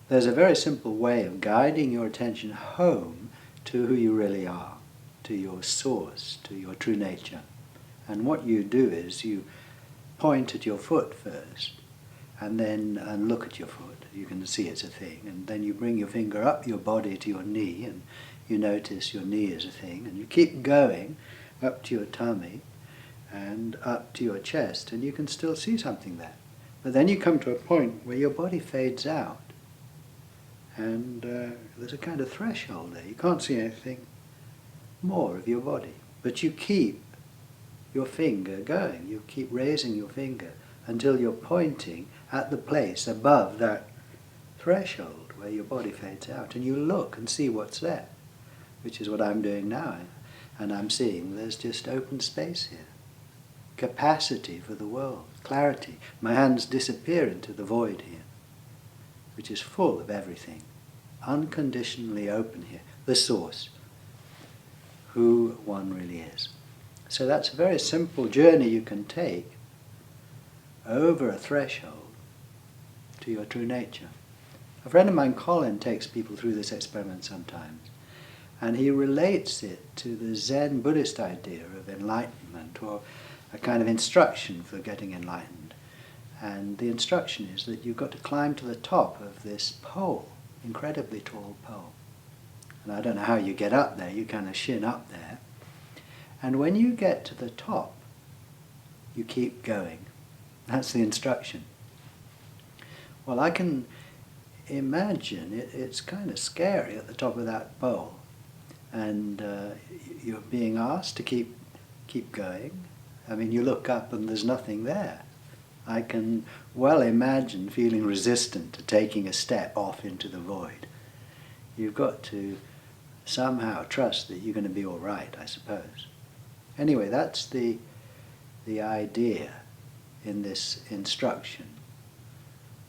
there's a very simple way of guiding your attention home to who you really are, to your source, to your true nature. And what you do is you point at your foot first, and then look at your foot. You can see it's a thing. And then you bring your finger up your body to your knee, and you notice your knee is a thing. And you keep going up to your tummy and up to your chest, and you can still see something there. But then you come to a point where your body fades out, and there's a kind of threshold there. You can't see anything more of your body. But you keep your finger going. You keep raising your finger until you're pointing at the place above that threshold where your body fades out. And you look and see what's there, which is what I'm doing now. And I'm seeing there's just open space here. Capacity for the world, clarity. My hands disappear into the void here, which is full of everything. Unconditionally open here. The source. Who one really is. So that's a very simple journey you can take over a threshold to your true nature. A friend of mine, Colin, takes people through this experiment sometimes, and he relates it to the Zen Buddhist idea of enlightenment, or a kind of instruction for getting enlightened. And the instruction is that you've got to climb to the top of this pole, incredibly tall pole. And I don't know how you get up there, you kind of shin up there. And when you get to the top, you keep going. That's the instruction. Well, I can imagine it's kind of scary at the top of that pole. And you're being asked to keep going. I mean, you look up and there's nothing there. I can well imagine feeling resistant to taking a step off into the void. You've got to somehow trust that you're going to be all right, I suppose. Anyway, that's the idea in this instruction.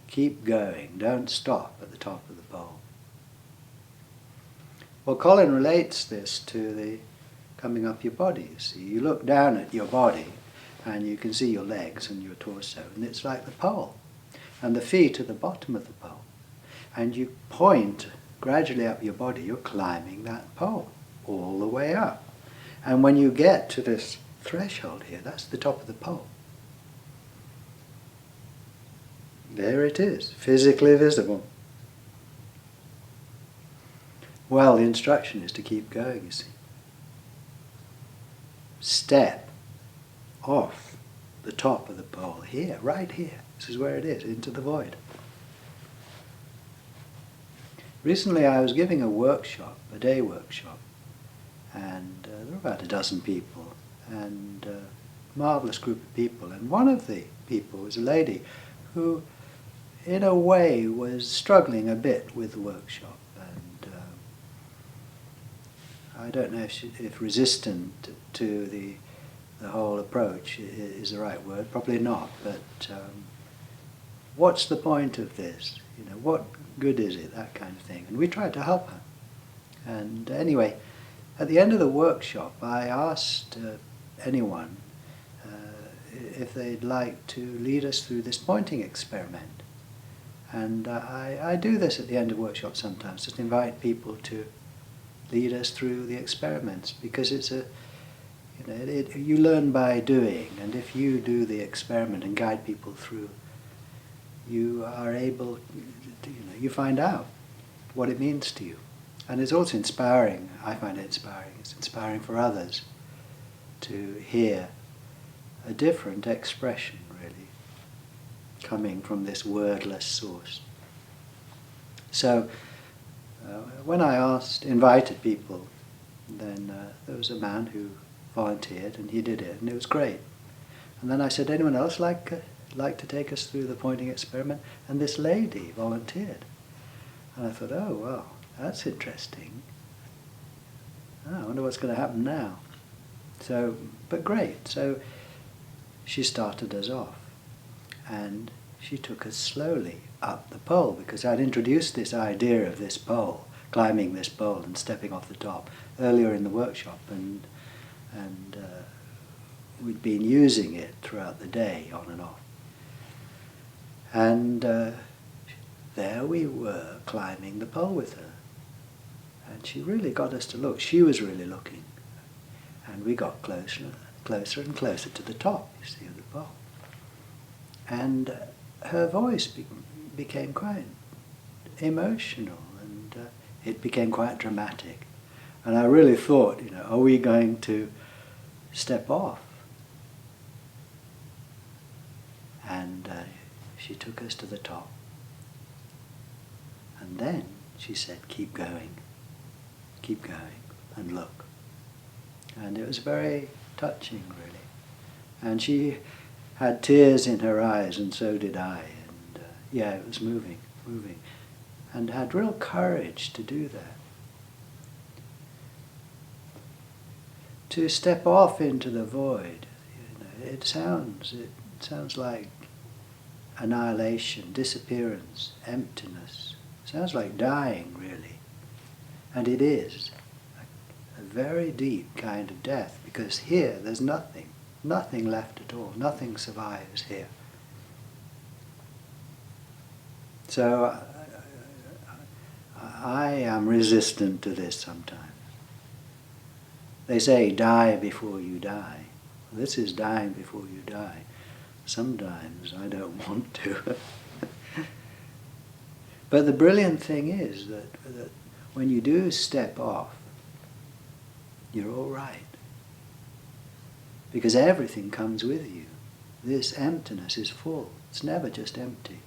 Keep going, don't stop at the top of the pole. Well, Colin relates this to the coming up your body, you see. You look down at your body and you can see your legs and your torso, and it's like the pole. And the feet are the bottom of the pole. And you point gradually up your body, you're climbing that pole all the way up. And when you get to this threshold here, that's the top of the pole. There it is, physically visible. Well, the instruction is to keep going, you see. Step off the top of the pole here, right here. This is where it is, into the void. Recently I was giving a workshop, a day workshop, and there were about a dozen people, and a marvellous group of people. And one of the people was a lady who, in a way, was struggling a bit with the workshop. And I don't know if resistant to the whole approach is the right word, probably not, but what's the point of this? You know, what good is it, that kind of thing. And we tried to help her. And anyway, at the end of the workshop, I asked anyone if they'd like to lead us through this pointing experiment. And I do this at the end of workshops sometimes, just invite people to lead us through the experiments, because it's a, you know, you learn by doing, and if you do the experiment and guide people through, you are able to, you know, you find out what it means to you. And it's also inspiring. I find it inspiring. It's inspiring for others to hear a different expression, really, coming from this wordless source. So when I invited people, then there was a man who volunteered, and he did it, and it was great. And then I said, anyone else like to take us through the pointing experiment? And this lady volunteered. And I thought, oh, well, that's interesting. Oh, I wonder what's going to happen now. So, but great. So she started us off, and she took us slowly up the pole, because I'd introduced this idea of this pole, climbing this pole and stepping off the top earlier in the workshop, and we'd been using it throughout the day, on and off. And there we were climbing the pole with her. And she really got us to look. She was really looking. And we got closer and closer to the top, you see, of the pole. And her voice became quite emotional, and it became quite dramatic. And I really thought, are we going to step off? And she took us to the top. And then she said, keep going, and look. And it was very touching, really. And she had tears in her eyes, and so did I. And it was moving, and had real courage to do that. To step off into the void, it sounds like annihilation, disappearance, emptiness. It sounds like dying, really. And it is a very deep kind of death, because here there's nothing left at all, nothing survives here. So I am resistant to this sometimes. They say, die before you die. Well, this is dying before you die. Sometimes I don't want to. But the brilliant thing is that when you do step off, you're all right. Because everything comes with you. This emptiness is full. It's never just empty.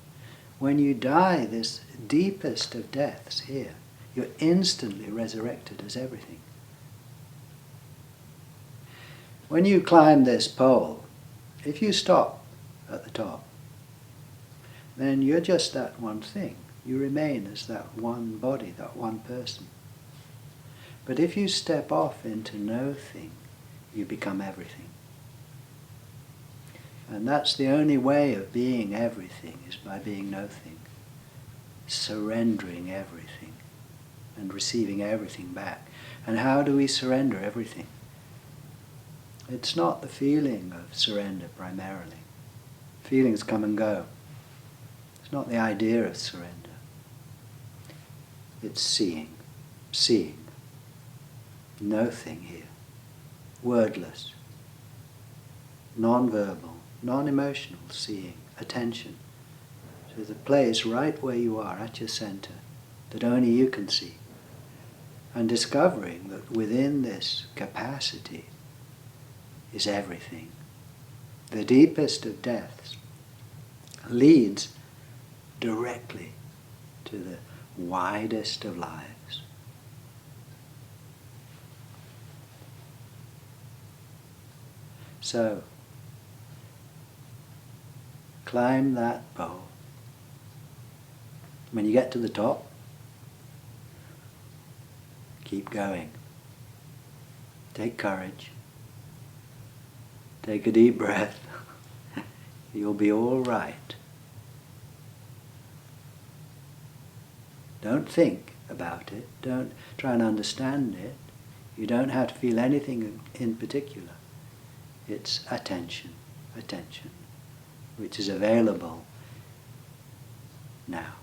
When you die, this deepest of deaths here, you're instantly resurrected as everything. When you climb this pole, if you stop at the top, then you're just that one thing. You remain as that one body, that one person. But if you step off into no thing, you become everything. And that's the only way of being everything, is by being nothing. Surrendering everything and receiving everything back. And how do we surrender everything? It's not the feeling of surrender primarily. Feelings come and go. It's not the idea of surrender. It's seeing. Nothing here. Wordless. Non-verbal, non-emotional seeing. Attention to the place right where you are, at your center, that only you can see. And discovering that within this capacity is everything. The deepest of deaths leads directly to the widest of lives. So, climb that pole. When you get to the top, keep going. Take courage. Take a deep breath. You'll be all right. Don't think about it. Don't try and understand it. You don't have to feel anything in particular. It's attention, which is available now.